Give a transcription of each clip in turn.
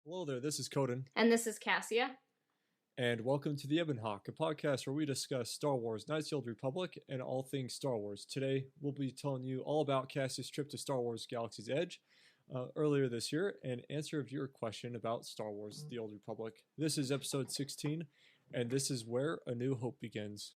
Hello there, this is Coden, And this is Cassia. and welcome to the Ebon Hawk, a podcast where we discuss Star Wars, Knights of the Old Republic, and all things Star Wars. Today, we'll be telling you all about Cassia's trip to Star Wars Galaxy's Edge earlier this year, and answer a viewer question about Star Wars, the Old Republic. This is episode 16, and this is where A New Hope begins.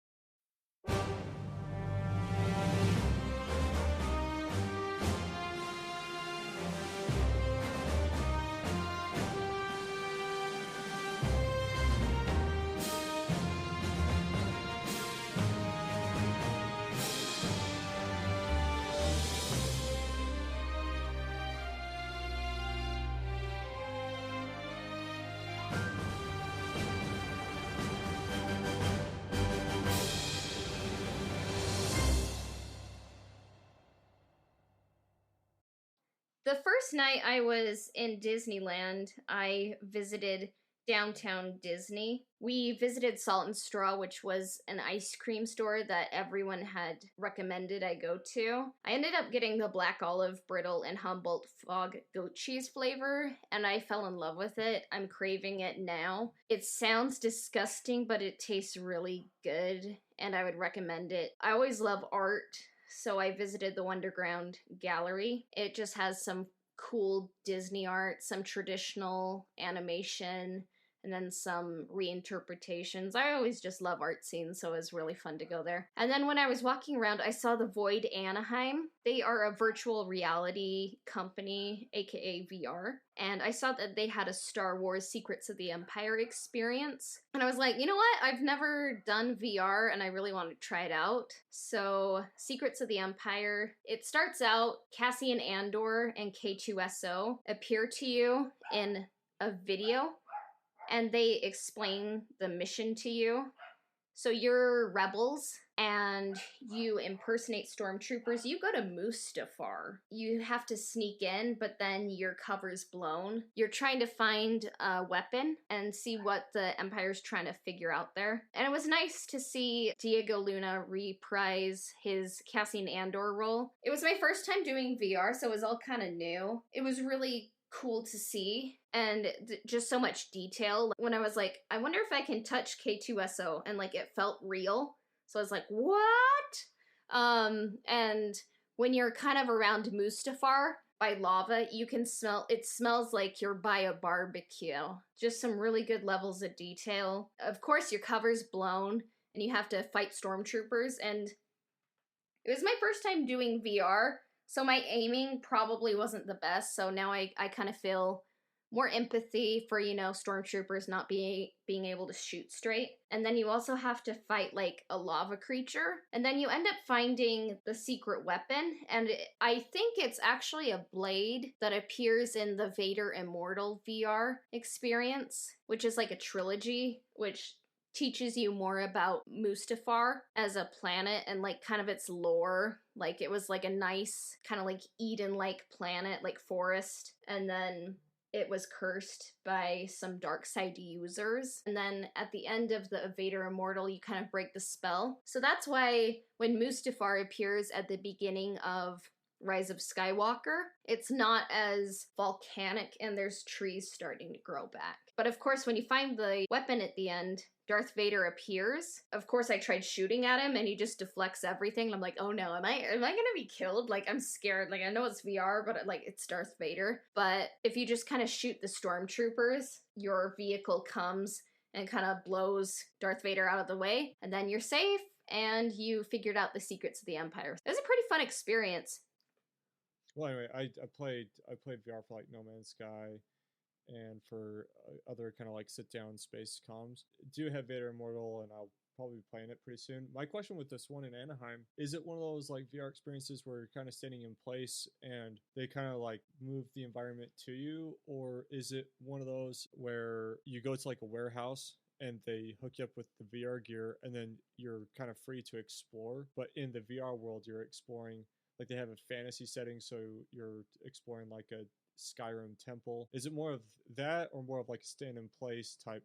The first night I was in Disneyland, I visited downtown Disney. We visited Salt and Straw, which was an ice cream store that everyone had recommended I go to. I ended up getting the black olive, brittle, and Humboldt fog goat cheese flavor, and I fell in love with it. I'm craving it now. It sounds disgusting, but it tastes really good, and I would recommend it. I always love art, so I visited the Wonderground Gallery. It just has some cool Disney art, some traditional animation, and then some reinterpretations. I always just love art scenes, so it was really fun to go there. And then when I was walking around, I saw the Void Anaheim. They are a virtual reality company, aka VR. And I saw that they had a Star Wars Secrets of the Empire experience. And I was like, you know what? I've never done VR and I really want to try it out. So, Secrets of the Empire, it starts out Cassian Andor and K2SO appear to you in a video, and they explain the mission to you. So you're rebels, and you impersonate stormtroopers. You go to Mustafar. You have to sneak in, but then your cover's blown. You're trying to find a weapon and see what the Empire's trying to figure out there. And it was nice to see Diego Luna reprise his Cassian Andor role. It was my first time doing VR, so it was all kind of new. It was really cool to see, and just so much detail. When I was like, I wonder if I can touch K2SO, and like it felt real. So I was like, what? And when you're kind of around Mustafar by lava, you can smell, it smells like you're by a barbecue. Just some really good levels of detail. Of course, your cover's blown, and you have to fight stormtroopers, and it was my first time doing VR, so my aiming probably wasn't the best, so now I kind of feel more empathy for, stormtroopers not being able to shoot straight. And then you also have to fight, like, a lava creature. And then you end up finding the secret weapon, and I think it's actually a blade that appears in the Vader Immortal VR experience, which is like a trilogy, which teaches you more about Mustafar as a planet and like kind of its lore. Like it was like a nice kind of like Eden-like planet, like forest, and then it was cursed by some dark side users. And then at the end of the Vader Immortal, you kind of break the spell. So that's why when Mustafar appears at the beginning of Rise of Skywalker, it's not as volcanic and there's trees starting to grow back. But of course, when you find the weapon at the end, Darth Vader appears. Of course, I tried shooting at him and he just deflects everything. And I'm like, oh no, am I gonna be killed? Like, I'm scared. Like, I know it's VR, but like, it's Darth Vader. But if you just kind of shoot the stormtroopers, your vehicle comes and kind of blows Darth Vader out of the way, and then you're safe and you figured out the secrets of the Empire. It was a pretty fun experience. Well, anyway, I played VR for like No Man's Sky, and for other kind of like sit-down space comms. Do have Vader Immortal, and I'll probably be playing it pretty soon. My question with this one in Anaheim, is it one of those like VR experiences where you're kind of standing in place and they kind of like move the environment to you, or is it one of those where you go to like a warehouse and they hook you up with the VR gear and then you're kind of free to explore, but in the VR world you're exploring, like they have a fantasy setting, so you're exploring like a Skyrim temple? Is it more of that or more of like a stand in place type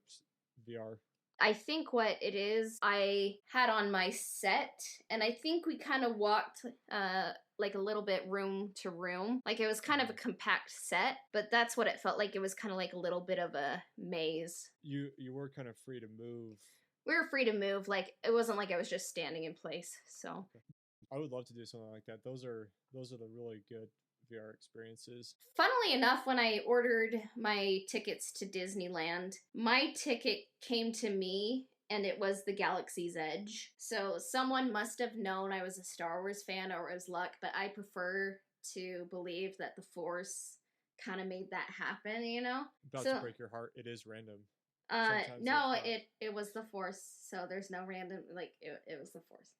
VR? I think what it is, I had on my set, and I think we kind of walked like a little bit room to room. Like it was kind of a compact set, but that's what it felt like. It was kind of like a little bit of a maze. You were kind of free to move. We were free to move. Like it wasn't like I was just standing in place. So I would love to do something like that. Those are the really good VR experiences. funnily enough, when I ordered my tickets to Disneyland, my ticket came to me and it was the Galaxy's Edge. So someone must have known I was a Star Wars fan, or it was luck, but I prefer to believe that the Force kind of made that happen, you know? About to break your heart. It is random. No, it was the Force, so there's no random, like, it was the Force.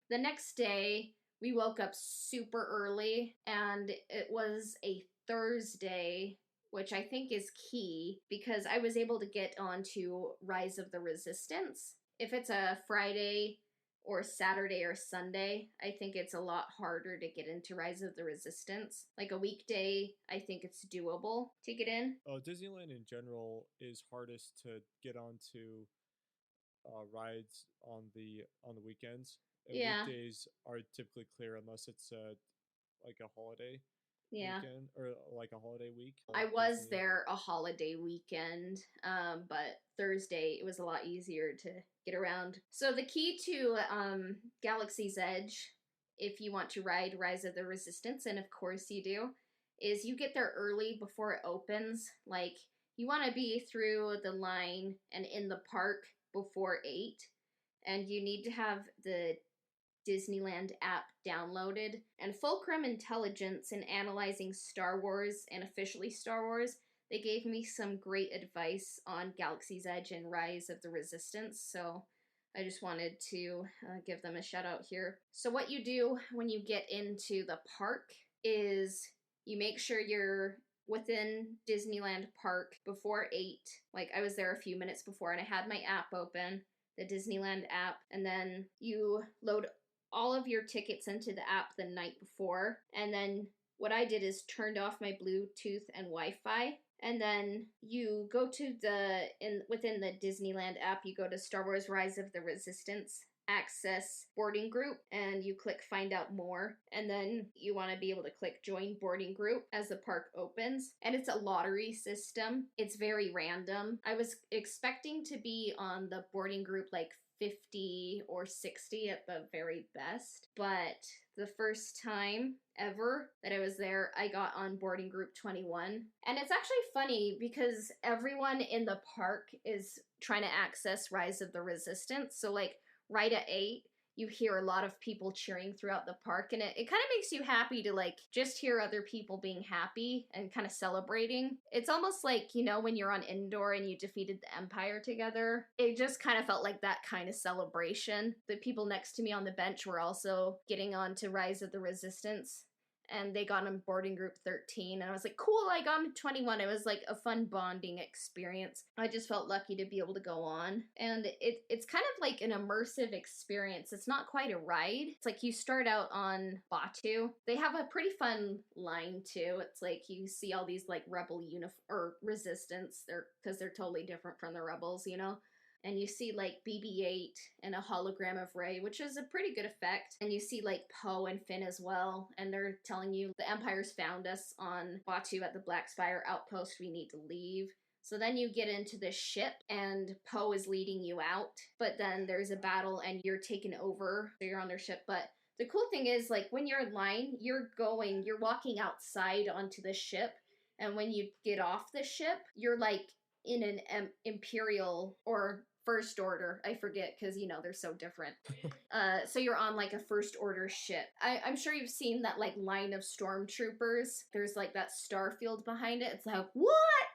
The next day, we woke up super early, and it was a Thursday, which I think is key, because I was able to get onto Rise of the Resistance. If it's a Friday or Saturday or Sunday, I think it's a lot harder to get into Rise of the Resistance. Like a weekday, I think it's doable to get in. Disneyland in general is hardest to get onto rides on the weekends. Yeah. Weekdays are typically clear unless it's like a holiday weekend or like a holiday week. I was there a holiday weekend, but Thursday it was a lot easier to get around. So the key to Galaxy's Edge, if you want to ride Rise of the Resistance, and of course you do, is you get there early before it opens. Like you want to be through the line and in the park before 8, and you need to have the Disneyland app downloaded. And Fulcrum Intelligence, in analyzing Star Wars and officially Star Wars, they gave me some great advice on Galaxy's Edge and Rise of the Resistance, so I just wanted to give them a shout out here. So what you do when you get into the park is you make sure you're within Disneyland Park before 8. Like I was there a few minutes before and I had my app open, the Disneyland app, and then you load all of your tickets into the app the night before, and then what I did is turned off my Bluetooth and Wi-Fi, and then you go to within the Disneyland app, you go to Star Wars Rise of the Resistance access boarding group, and you click find out more, and then you want to be able to click join boarding group as the park opens. And it's a lottery system. It's very random. I was expecting to be on the boarding group like 50 or 60 at the very best, but the first time ever that I was there, I got on boarding group 21. And it's actually funny because everyone in the park is trying to access Rise of the Resistance. So like right at 8, you hear a lot of people cheering throughout the park, and it kind of makes you happy to like just hear other people being happy and kind of celebrating. It's almost like, you know, when you're on Indoor and you defeated the Empire together. It just kind of felt like that kind of celebration. The people next to me on the bench were also getting on to Rise of the Resistance, and they got on boarding group 13, and I was like, cool, I got on 21. It was like a fun bonding experience. I just felt lucky to be able to go on, and it's kind of like an immersive experience. It's not quite a ride. It's like you start out on Batuu. They have a pretty fun line too. It's like you see all these like rebel or resistance, because they're totally different from the rebels, you know. And you see like BB-8 and a hologram of Rey, which is a pretty good effect. And you see like Poe and Finn as well, and they're telling you the Empire's found us on Batuu at the Black Spire outpost, we need to leave. So then you get into the ship, and Poe is leading you out, but then there's a battle and you're taken over, so you're on their ship. But the cool thing is, like, when you're in line, you're walking outside onto the ship, and when you get off the ship, you're like in an Imperial or First Order, I forget, because, you know, they're so different. So you're on, like, a First Order ship. I'm sure you've seen that, like, line of stormtroopers. There's, like, that star field behind it. It's like, what?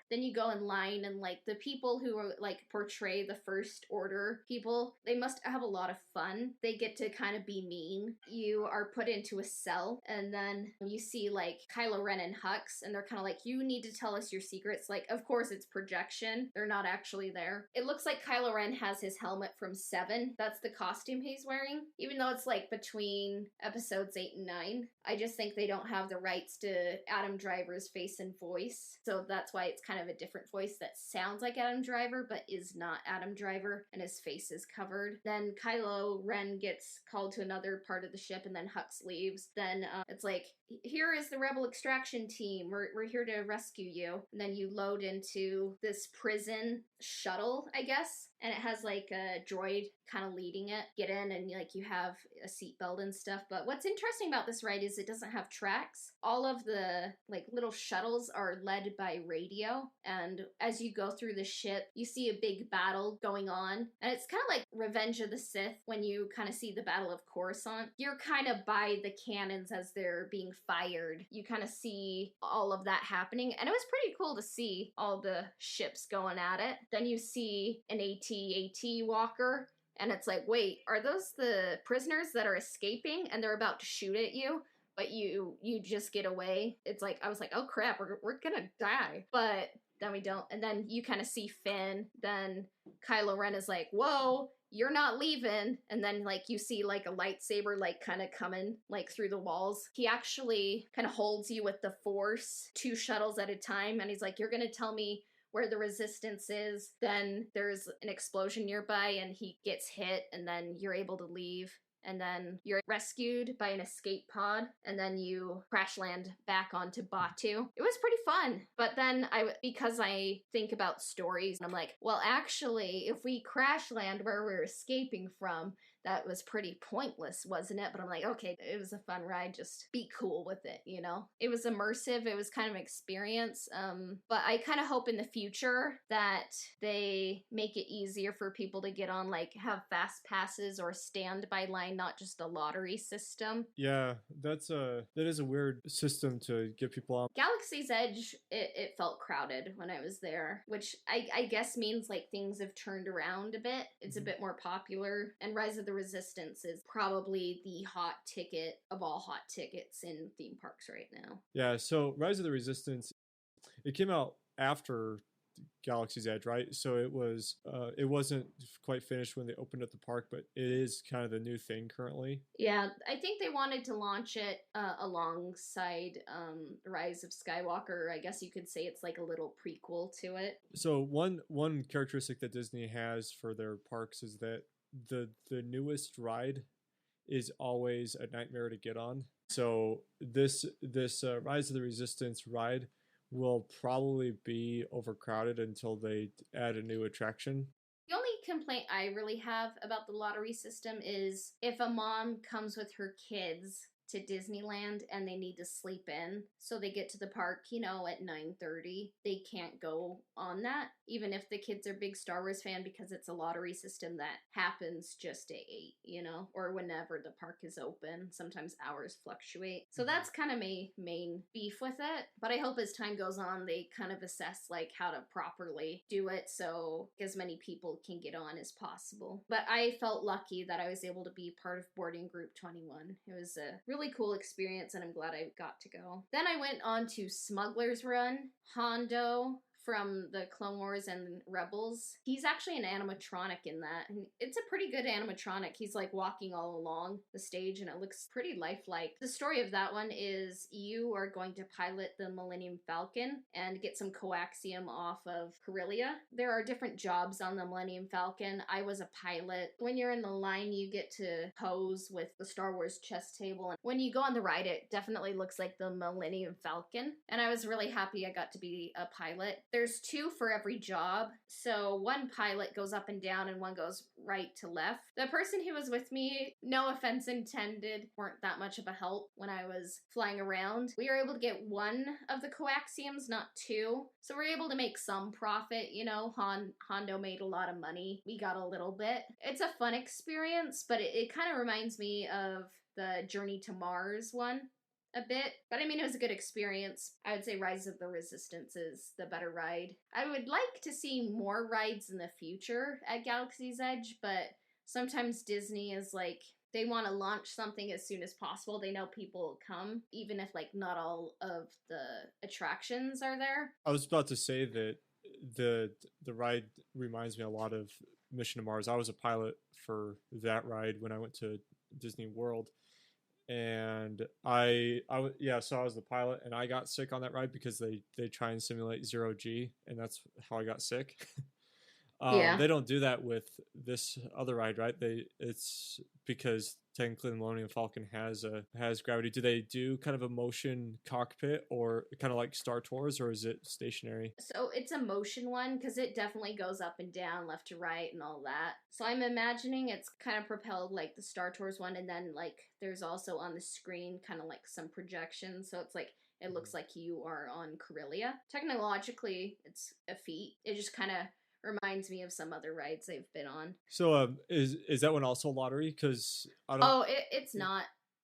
Then you go in line, and, like, the people who are, like, portray the First Order people, they must have a lot of fun. They get to kind of be mean. You are put into a cell, and then you see, like, Kylo Ren and Hux, and they're kind of like, you need to tell us your secrets. Like, of course, it's projection. They're not actually there. It looks like Kylo Ren has his helmet from 7. That's the costume he's wearing. Even though it's like between episodes 8 and 9. I just think they don't have the rights to Adam Driver's face and voice. So that's why it's kind kind of a different voice that sounds like Adam Driver, but is not Adam Driver, and his face is covered. Then Kylo Ren gets called to another part of the ship, and then Hux leaves. Then it's like, here is the Rebel extraction team. We're here to rescue you. And then you load into this prison shuttle, I guess, and it has like a droid kind of leading it. Get in, and like you have a seatbelt and stuff. But what's interesting about this ride is it doesn't have tracks. All of the like little shuttles are led by radio, and as you go through the ship, you see a big battle going on, and it's kind of like Revenge of the Sith when you kind of see the Battle of Coruscant. You're kind of by the cannons as they're being fired. You kind of see all of that happening, and it was pretty cool to see all the ships going at it. Then you see an AT-AT walker, and it's like, wait, are those the prisoners that are escaping and they're about to shoot at you? But you just get away. It's like, I was like, oh crap, we're gonna die. But then we don't. And then you kind of see Finn. Then Kylo Ren is like, whoa, you're not leaving. And then like you see like a lightsaber like kind of coming like through the walls. He actually kind of holds you with the Force 2 shuttles at a time, and he's like, you're gonna tell me where the resistance is. Then there's an explosion nearby, and he gets hit, and then you're able to leave. And then you're rescued by an escape pod, and then you crash land back onto Batu. It was pretty fun. But then because I think about stories, I'm like, well, actually, if we crash land where we're escaping from, that was pretty pointless, wasn't it? But I'm like, okay, it was a fun ride. Just be cool with it, you know? It was immersive. It was kind of an experience. But I kind of hope in the future that they make it easier for people to get on, like have fast passes or standby line, not just a lottery system. Yeah, that is a weird system to get people on. Galaxy's Edge, it felt crowded when I was there, which I guess means like things have turned around a bit. It's a bit more popular, and Rise of the Resistance is probably the hot ticket of all hot tickets in theme parks right now. Yeah, so Rise of the Resistance, it came out after Galaxy's Edge, right? So it wasn't quite finished when they opened up the park, but it is kind of the new thing currently. Yeah, I think they wanted to launch it alongside Rise of Skywalker. I guess you could say it's like a little prequel to it. So one characteristic that Disney has for their parks is that the newest ride is always a nightmare to get on. So this Rise of the Resistance ride will probably be overcrowded until they add a new attraction. The only complaint I really have about the lottery system is if a mom comes with her kids to Disneyland and they need to sleep in, so they get to the park, you know, at 9:30. They can't go on that, even if the kids are big Star Wars fan, because it's a lottery system that happens just at 8, you know, or whenever the park is open. Sometimes hours fluctuate. So that's kind of my main beef with it. But I hope as time goes on, they kind of assess like how to properly do it so as many people can get on as possible. But I felt lucky that I was able to be part of boarding group 21. It was a really cool experience, and I'm glad I got to go. Then I went on to Smuggler's Run. Hondo from the Clone Wars and Rebels. He's actually an animatronic in that. And it's a pretty good animatronic. He's like walking all along the stage and it looks pretty lifelike. The story of that one is you are going to pilot the Millennium Falcon and get some coaxium off of Corellia. There are different jobs on the Millennium Falcon. I was a pilot. When you're in the line, you get to pose with the Star Wars chess table. And when you go on the ride, it definitely looks like the Millennium Falcon. And I was really happy I got to be a pilot. There's 2 for every job. So one pilot goes up and down and one goes right to left. The person who was with me, no offense intended, weren't that much of a help when I was flying around. We were able to get 1 of the coaxiums, not 2. So we're able to make some profit, you know. Hondo made a lot of money. We got a little bit. It's a fun experience, but it kind of reminds me of the Journey to Mars one a bit, but I mean, it was a good experience. I would say Rise of the Resistance is the better ride. I would like to see more rides in the future at Galaxy's Edge, but sometimes Disney is like, they want to launch something as soon as possible. They know people will come, even if like not all of the attractions are there. I was about to say that the ride reminds me a lot of Mission to Mars. I was a pilot for that ride when I went to Disney World. and so I was the pilot, and I got sick on that ride because they try and simulate zero G, and that's how I got sick. Yeah. They don't do that with this other ride, right? It's because technically the Millennium Falcon has gravity. Do they do kind of a motion cockpit or kind of like Star Tours, or is it stationary? So it's a motion one because it definitely goes up and down, left to right, and all that. So I'm imagining it's kind of propelled like the Star Tours one, and then like there's also on the screen kind of like some projection. So it's like it looks like you are on Corellia. Technologically, it's a feat. It just kind of reminds me of some other rides they've been on. So is that one also lottery? Because I don't. Oh, it's not.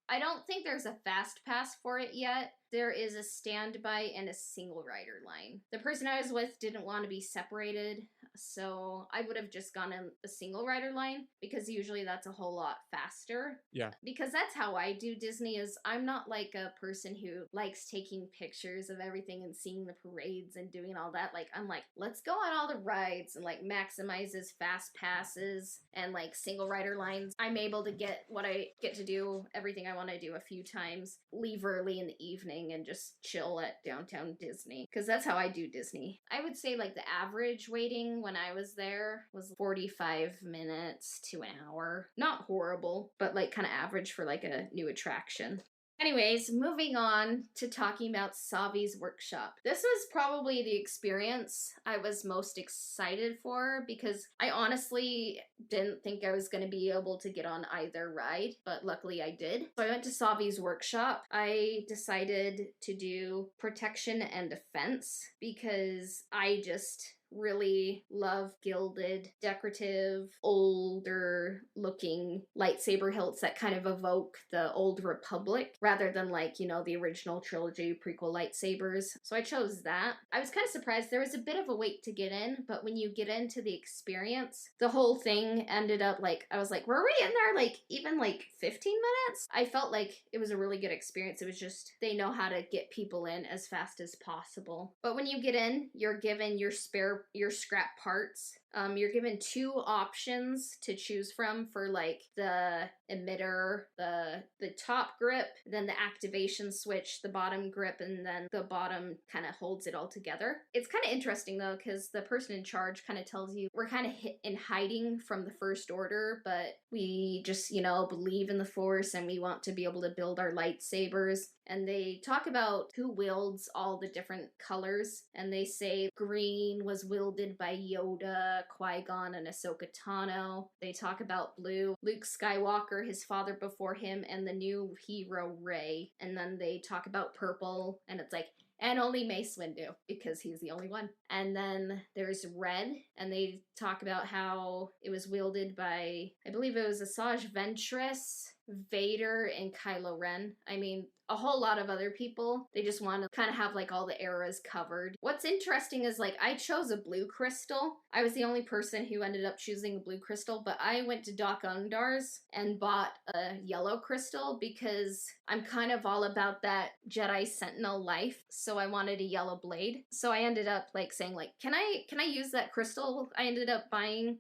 I don't think there's a fast pass for it yet. There is a standby and a single rider line. The person I was with didn't want to be separated, so I would have just gone in the single rider line because usually that's a whole lot faster. Yeah. Because that's how I do Disney is I'm not like a person who likes taking pictures of everything and seeing the parades and doing all that. Like I'm like, let's go on all the rides and like maximizes fast passes and like single rider lines. I'm able to get what I get to do, everything I want to do a few times, leave early in the evening and just chill at downtown Disney because that's how I do Disney. I would say like the average waiting when I was there was 45 minutes to an hour. Not horrible, but like kind of average for like a new attraction. Anyways, moving on to talking about Savi's workshop. This was probably the experience I was most excited for because I honestly didn't think I was going to be able to get on either ride, but luckily I did. So I went to Savi's workshop. I decided to do protection and defense because I just really love gilded, decorative, older looking lightsaber hilts that kind of evoke the old Republic rather than like, you know, the original trilogy prequel lightsabers. So I chose that. I was kind of surprised. There was a bit of a wait to get in, but when you get into the experience, the whole thing ended up like, I was like, were we in there like even like 15 minutes? I felt like it was a really good experience. It was just, they know how to get people in as fast as possible. But when you get in, you're given your scrap parts. You're given 2 options to choose from for like the emitter, the top grip, then the activation switch, the bottom grip, and then the bottom kind of holds it all together. It's kind of interesting though because the person in charge kind of tells you we're kind of in hiding from the First Order, but we just, you know, believe in the Force and we want to be able to build our lightsabers. And they talk about who wields all the different colors, and they say green was wielded by Yoda, Qui-Gon, and Ahsoka Tano. They talk about blue, Luke Skywalker, his father before him, and the new hero Rey. And then they talk about purple, and it's like, and only Mace Windu, because he's the only one. And then there's red, and they talk about how it was wielded by, I believe it was Asajj Ventress, Vader, and Kylo Ren. I mean, a whole lot of other people. They just want to kind of have like all the eras covered. What's interesting is like I chose a blue crystal. I was the only person who ended up choosing a blue crystal, but I went to Doc Undar's and bought a yellow crystal because I'm kind of all about that Jedi Sentinel life, so I wanted a yellow blade. So I ended up like saying like, can I use that crystal? I ended up buying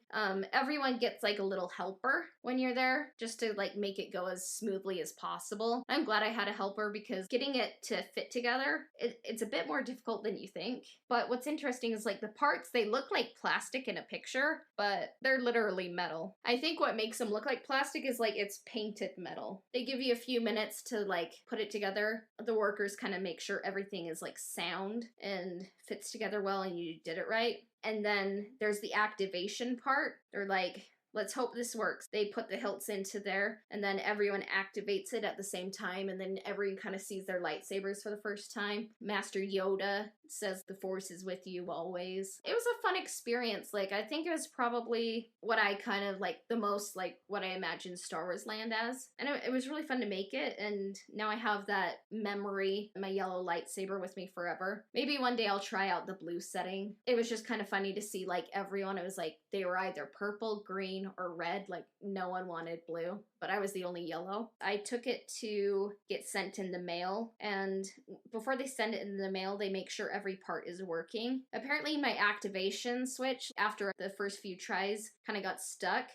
everyone gets like a little helper when you're there just to like make it go as smoothly as possible. I'm glad I had a helper because getting it to fit together, it's a bit more difficult than you think. But what's interesting is like the parts, they look like plastic in a picture, but they're literally metal. I think what makes them look like plastic is like it's painted metal. They give you a few minutes to like put it together. The workers kind of make sure everything is like sound and fits together well and you did it right. And then there's the activation part. They're like, let's hope this works. They put the hilts into there, and then everyone activates it at the same time, and then everyone kind of sees their lightsabers for the first time. Master Yoda says the Force is with you always. It was a fun experience. Like, I think it was probably what I kind of like the most, like what I imagined Star Wars Land as. And it was really fun to make it, and now I have that memory, my yellow lightsaber with me forever. Maybe one day I'll try out the blue setting. It was just kind of funny to see like everyone, it was like they were either purple, green, or red. Like no one wanted blue, but I was the only yellow. I took it to get sent in the mail, and before they send it in the mail, they make sure every part is working. Apparently my activation switch after the first few tries kind of got stuck,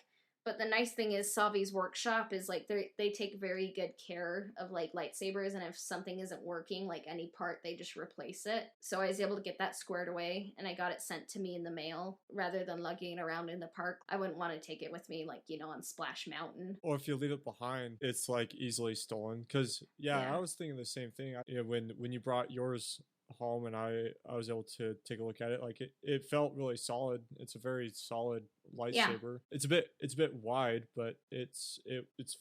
But the nice thing is Savi's workshop is like they take very good care of like lightsabers, and if something isn't working, like any part, they just replace it. So I was able to get that squared away, and I got it sent to me in the mail rather than lugging it around in the park. I wouldn't want to take it with me, like, you know, on Splash Mountain. Or if you leave it behind, it's like easily stolen. Because I was thinking the same thing. When you brought yours home and I was able to take a look at it, like it felt really solid. It's a very solid lightsaber. It's a bit wide, but it's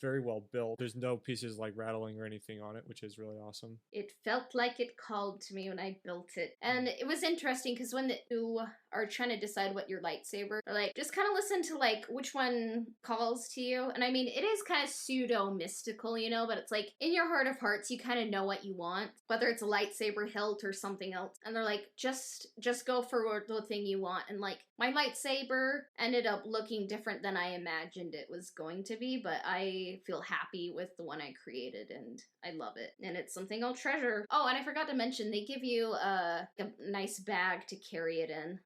very well built. There's no pieces like rattling or anything on it, which is really awesome. It felt like it called to me when I built it. And it was interesting because when you are trying to decide what your lightsaber, or like just kind of listen to like which one calls to you. And I mean, it is kind of pseudo mystical, you know, but it's like in your heart of hearts, you kind of know what you want, whether it's a lightsaber hilt or something else. And they're like, just go for the thing you want. And like my lightsaber ended up looking different than I imagined it was going to be, but I feel happy with the one I created and I love it. And it's something I'll treasure. Oh, and I forgot to mention, they give you a nice bag to carry it in.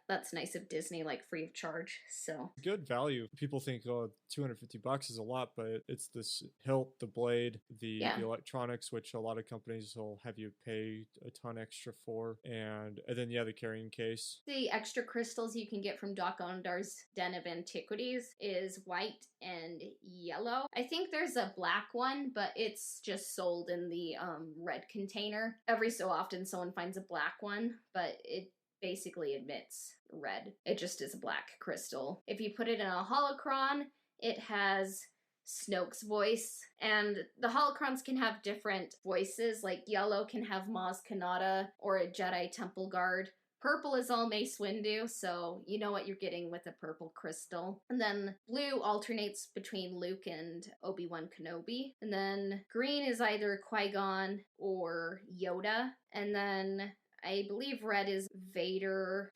That's nice of Disney, like free of charge. So good value. People think, oh, $250 is a lot, but it's this hilt, the blade, the electronics, which a lot of companies will have you pay a ton extra for, and then the carrying case. The extra crystals you can get from Doc Ondar's Den of Antiquities is white and yellow. I think there's a black one, but it's just sold in the red container. Every so often someone finds a black one, but it basically emits red. It just is a black crystal. If you put it in a holocron, it has Snoke's voice, and the holocrons can have different voices, like yellow can have Maz Kanata or a Jedi Temple Guard. Purple is all Mace Windu, so you know what you're getting with a purple crystal. And then blue alternates between Luke and Obi-Wan Kenobi. And then green is either Qui-Gon or Yoda. And then I believe red is Vader,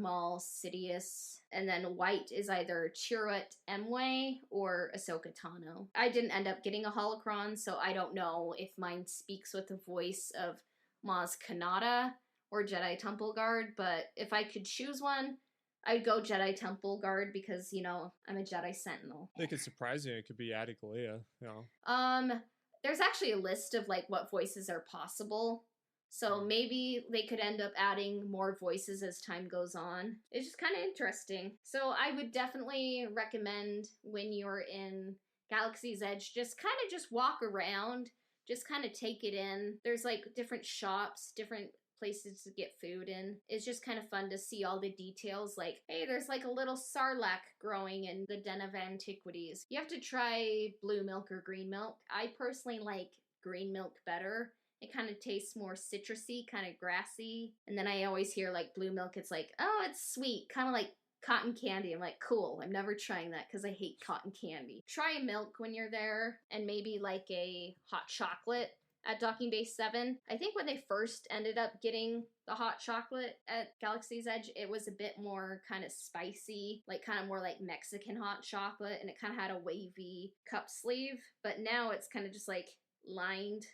Maul, Sidious, and then white is either Chirrut Emwe or Ahsoka Tano. I didn't end up getting a holocron, so I don't know if mine speaks with the voice of Maz Kanata or Jedi Temple Guard, but if I could choose one, I'd go Jedi Temple Guard because, you know, I'm a Jedi Sentinel. They could surprise you. It could be Adigalea, you know. There's actually a list of, like, what voices are possible. So maybe they could end up adding more voices as time goes on. It's just kind of interesting. So I would definitely recommend when you're in Galaxy's Edge, just kind of just walk around, just kind of take it in. There's like different shops, different places to get food in. It's just kind of fun to see all the details, like, hey, there's like a little sarlacc growing in the Den of Antiquities. You have to try blue milk or green milk. I personally like green milk better. It kind of tastes more citrusy, kind of grassy. And then I always hear like blue milk, it's like, oh, it's sweet, kind of like cotton candy. I'm like, cool, I'm never trying that because I hate cotton candy. Try milk when you're there, and maybe like a hot chocolate at Docking Bay 7. I think when they first ended up getting the hot chocolate at Galaxy's Edge, it was a bit more kind of spicy, like kind of more like Mexican hot chocolate, and it kind of had a wavy cup sleeve. But now it's kind of just like lined,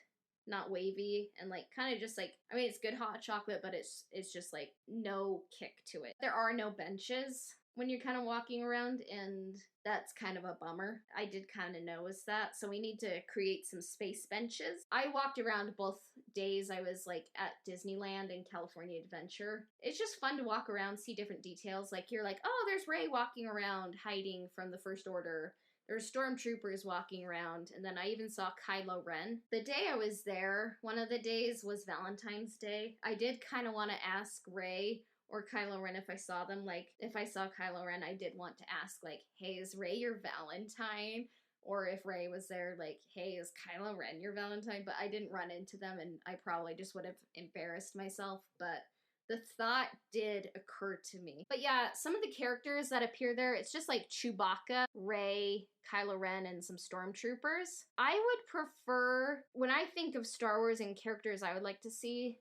not wavy, and like kind of just like, I mean, it's good hot chocolate, but it's just like no kick to it. There are no benches when you're kind of walking around, and that's kind of a bummer. I did kind of notice that, so we need to create some space benches. I walked around both days I was like at Disneyland and California Adventure. It's just fun to walk around, see different details. Like you're like, oh, there's Rey walking around hiding from the First Order. There's stormtroopers walking around, and then I even saw Kylo Ren. The day I was there, one of the days was Valentine's Day. I did kind of want to ask Rey or Kylo Ren if I saw them. Like, if I saw Kylo Ren, I did want to ask, like, hey, is Rey your Valentine? Or if Rey was there, like, hey, is Kylo Ren your Valentine? But I didn't run into them, and I probably just would have embarrassed myself, but the thought did occur to me. But yeah, some of the characters that appear there, it's just like Chewbacca, Rey, Kylo Ren, and some stormtroopers. I would prefer, when I think of Star Wars and characters I would like to see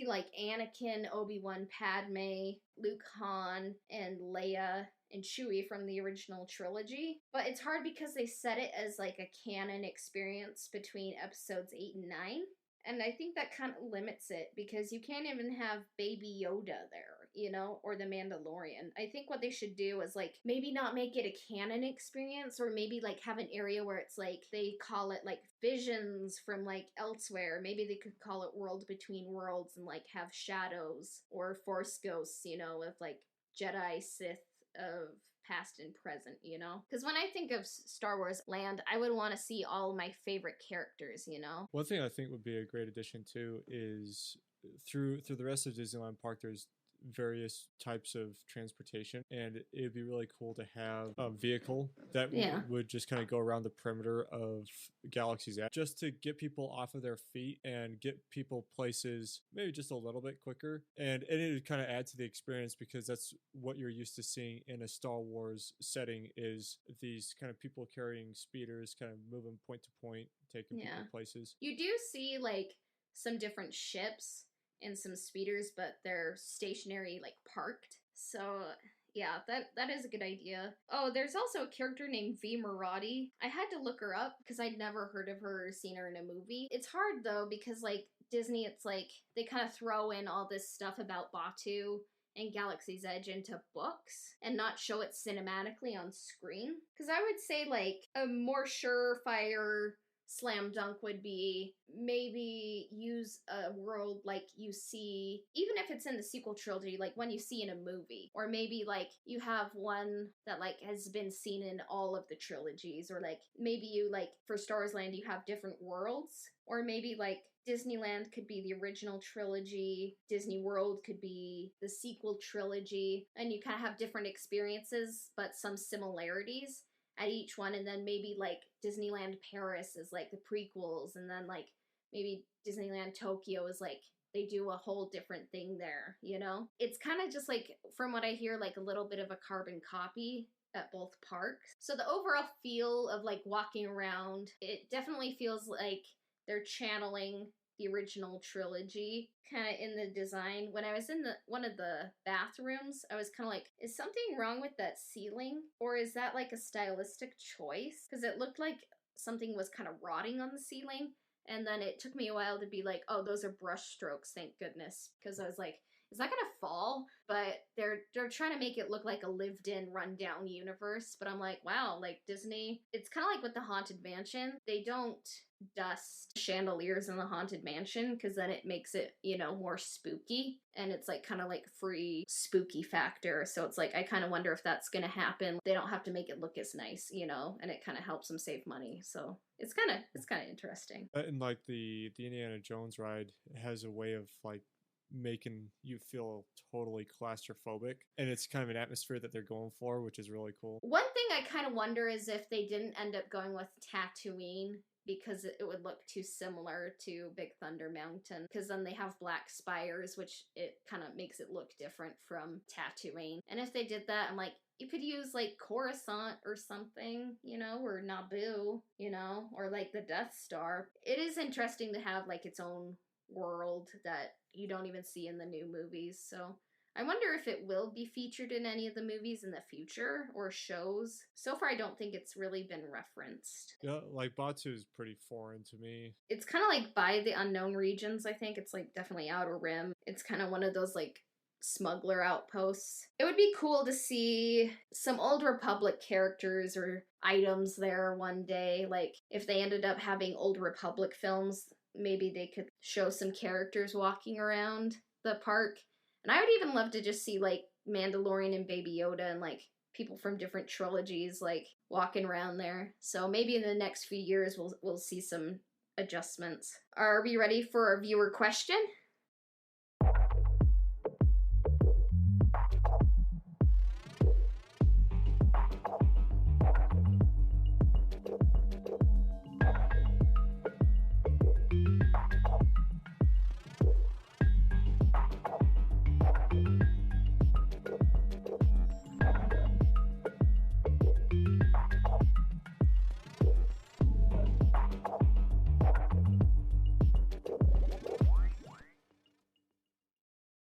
like Anakin, Obi-Wan, Padme, Luke, Han, and Leia, and Chewie from the original trilogy. But it's hard because they set it as like a canon experience between episodes 8 and 9. And I think that kind of limits it because you can't even have Baby Yoda there. you know, or The Mandalorian. I think what they should do is like maybe not make it a canon experience, or maybe like have an area where it's like they call it like visions from like elsewhere. Maybe they could call it World Between Worlds and like have shadows or Force ghosts, you know, of like Jedi, Sith, of past and present, you know? Because when I think of Star Wars Land, I would want to see all my favorite characters, you know? One thing I think would be a great addition too is through the rest of Disneyland Park, there's various types of transportation, and it would be really cool to have a vehicle that Yeah. would just kind of go around the perimeter of Galaxy's Edge, just to get people off of their feet and get people places maybe just a little bit quicker, and it would kind of add to the experience, because that's what you're used to seeing in a Star Wars setting, is these kind of people carrying speeders kind of moving point to point, taking people places. You do see like some different ships and some speeders, but they're stationary, like parked. So yeah, that is a good idea. Oh, there's also a character named V Maradi. I had to look her up because I'd never heard of her or seen her in a movie. It's hard though, because like Disney, it's like they kind of throw in all this stuff about Batu and Galaxy's Edge into books and not show it cinematically on screen. Because I would say like a more surefire slam dunk would be maybe use a world like you see, even if it's in the sequel trilogy, like one you see in a movie, or maybe like you have one that like has been seen in all of the trilogies, or like maybe you like for Star Wars Land you have different worlds, or maybe like Disneyland could be the original trilogy, Disney World could be the sequel trilogy, and you kind of have different experiences but some similarities at each one. And then maybe like Disneyland Paris is like the prequels, and then like maybe Disneyland Tokyo is like they do a whole different thing there, you know? It's kind of just like, from what I hear, like a little bit of a carbon copy at both parks. So the overall feel of like walking around, it definitely feels like they're channeling the original trilogy kind of in the design. When I was in one of the bathrooms, I was kind of like, is something wrong with that ceiling, or is that like a stylistic choice? Because it looked like something was kind of rotting on the ceiling, and then it took me a while to be like, oh, those are brush strokes, thank goodness, because I was like, is that gonna fall? But they're trying to make it look like a lived-in, run-down universe. But I'm like, wow, like Disney, it's kind of like with the Haunted Mansion. They don't dust chandeliers in the Haunted Mansion, because then it makes it, you know, more spooky, and it's like kind of like free spooky factor. So it's like, I kind of wonder if that's gonna happen. They don't have to make it look as nice, you know, and it kind of helps them save money. So it's kind of interesting. And like the Indiana Jones ride has a way of like making you feel totally claustrophobic, and it's kind of an atmosphere that they're going for, which is really cool. One thing I kind of wonder is if they didn't end up going with Tatooine, because it would look too similar to Big Thunder Mountain, because then they have black spires, which it kind of makes it look different from Tatooine. And if they did that, I'm like, you could use like Coruscant or something, you know, or Naboo, you know, or like the Death Star. It is interesting to have like its own world that you don't even see in the new movies. So I wonder if it will be featured in any of the movies in the future or shows. So far, I don't think it's really been referenced. Yeah, like Batu is pretty foreign to me. It's kind of like by the unknown regions, I think. It's like definitely Outer Rim. It's kind of one of those like smuggler outposts. It would be cool to see some Old Republic characters or items there one day. Like if they ended up having Old Republic films, maybe they could show some characters walking around the park. And I would even love to just see like Mandalorian and Baby Yoda and like people from different trilogies like walking around there. So maybe in the next few years we'll see some adjustments. Are we ready for our viewer question?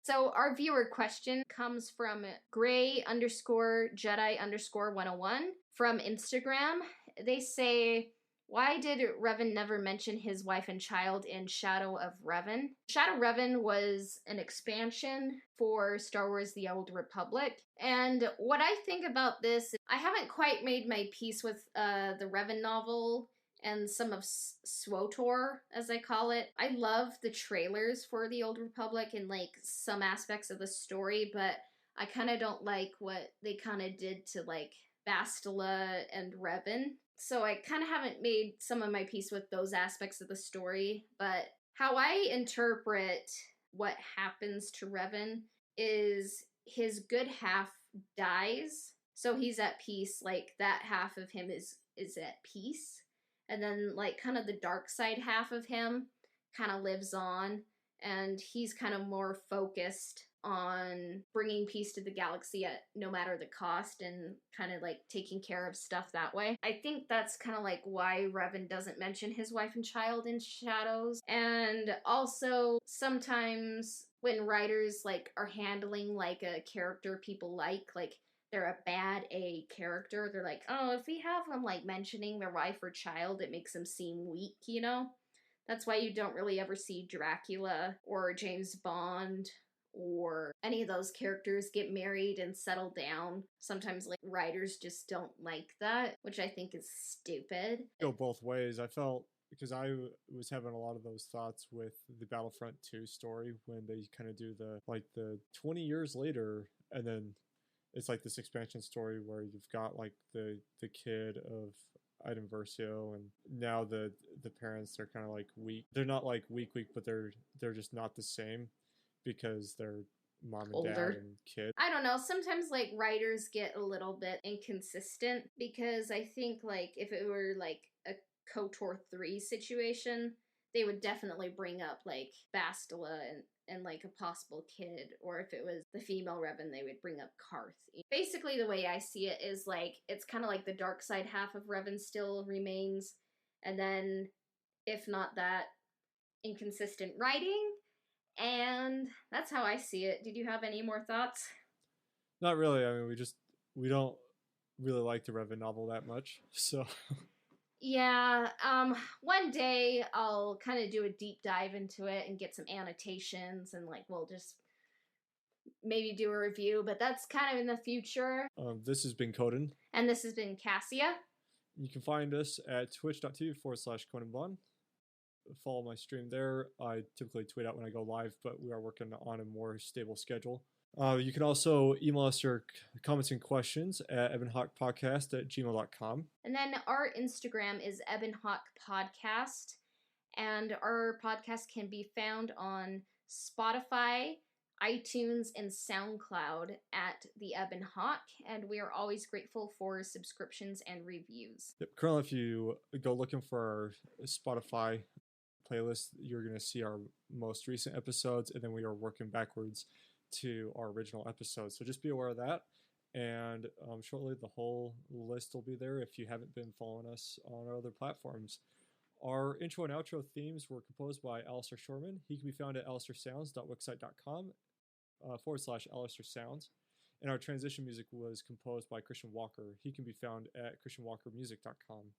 So our viewer question comes from Gray_Jedi_101 from Instagram. They say, Why did Revan never mention his wife and child in Shadow of Revan? Shadow Revan was an expansion for Star Wars The Old Republic. And what I think about this, I haven't quite made my peace with the Revan novel and some of SWOTOR, as I call it. I love the trailers for The Old Republic and like some aspects of the story, but I kind of don't like what they kind of did to like Bastila and Revan. So I kind of haven't made some of my peace with those aspects of the story, but how I interpret what happens to Revan is his good half dies, so he's at peace, like that half of him is at peace. And then like kind of the dark side half of him kind of lives on, and he's kind of more focused on bringing peace to the galaxy at no matter the cost, and kind of like taking care of stuff that way. I think that's kind of like why Revan doesn't mention his wife and child in Shadows. And also sometimes when writers like are handling like a character people like they're a bad A character, they're like, oh, if we have them like mentioning their wife or child, it makes them seem weak, you know? That's why you don't really ever see Dracula or James Bond or any of those characters get married and settle down. Sometimes like writers just don't like that, which I think is stupid. Go both ways. I felt, because I was having a lot of those thoughts with the Battlefront 2 story when they kind of do the 20 years later, and then it's like this expansion story where you've got like the kid of Iden Versio, and now the parents are kind of like weak. They're not like weak, but they're just not the same because they're mom and Older. dad and kid. I don't know, sometimes like writers get a little bit inconsistent, because I think like if it were like a KotOR 3 situation, they would definitely bring up like Bastila and like a possible kid, or if it was the female Revan, they would bring up Karth. Basically, the way I see it is like it's kind of like the dark side half of Revan still remains, and then if not that, inconsistent writing, and that's how I see it. Did you have any more thoughts? Not really. I mean, we don't really like the Revan novel that much, so. Yeah, one day I'll kind of do a deep dive into it and get some annotations, and like we'll just maybe do a review, but that's kind of in the future. This has been Coden. And this has been Cassia. You can find us at twitch.tv/ConanBon. Follow my stream there. I typically tweet out when I go live, but we are working on a more stable schedule. You can also email us your comments and questions at ebonhawkpodcast@gmail.com. And then our Instagram is ebonhawkpodcast. And our podcast can be found on Spotify, iTunes, and SoundCloud at The Ebon Hawk. And we are always grateful for subscriptions and reviews. Yep. Currently, if you go looking for our Spotify playlist, you're going to see our most recent episodes, and then we are working backwards to our original episodes. So just be aware of that. And shortly, the whole list will be there if you haven't been following us on our other platforms. Our intro and outro themes were composed by Alistair Shorman. He can be found at alistairsounds.wixsite.com /Alistair Sounds. And our transition music was composed by Christian Walker. He can be found at christianwalkermusic.com.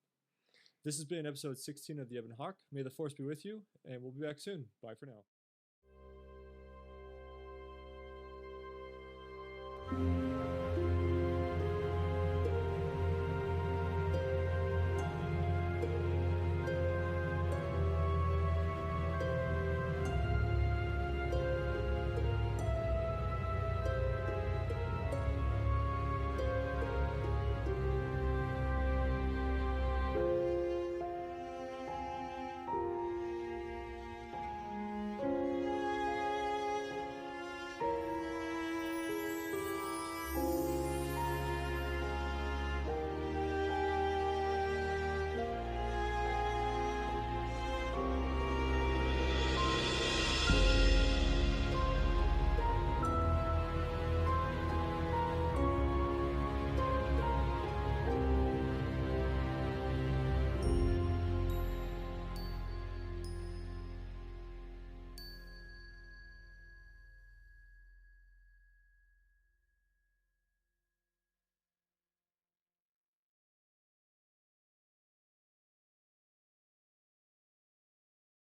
This has been episode 16 of The Ebon Hawk. May the Force be with you, and we'll be back soon. Bye for now.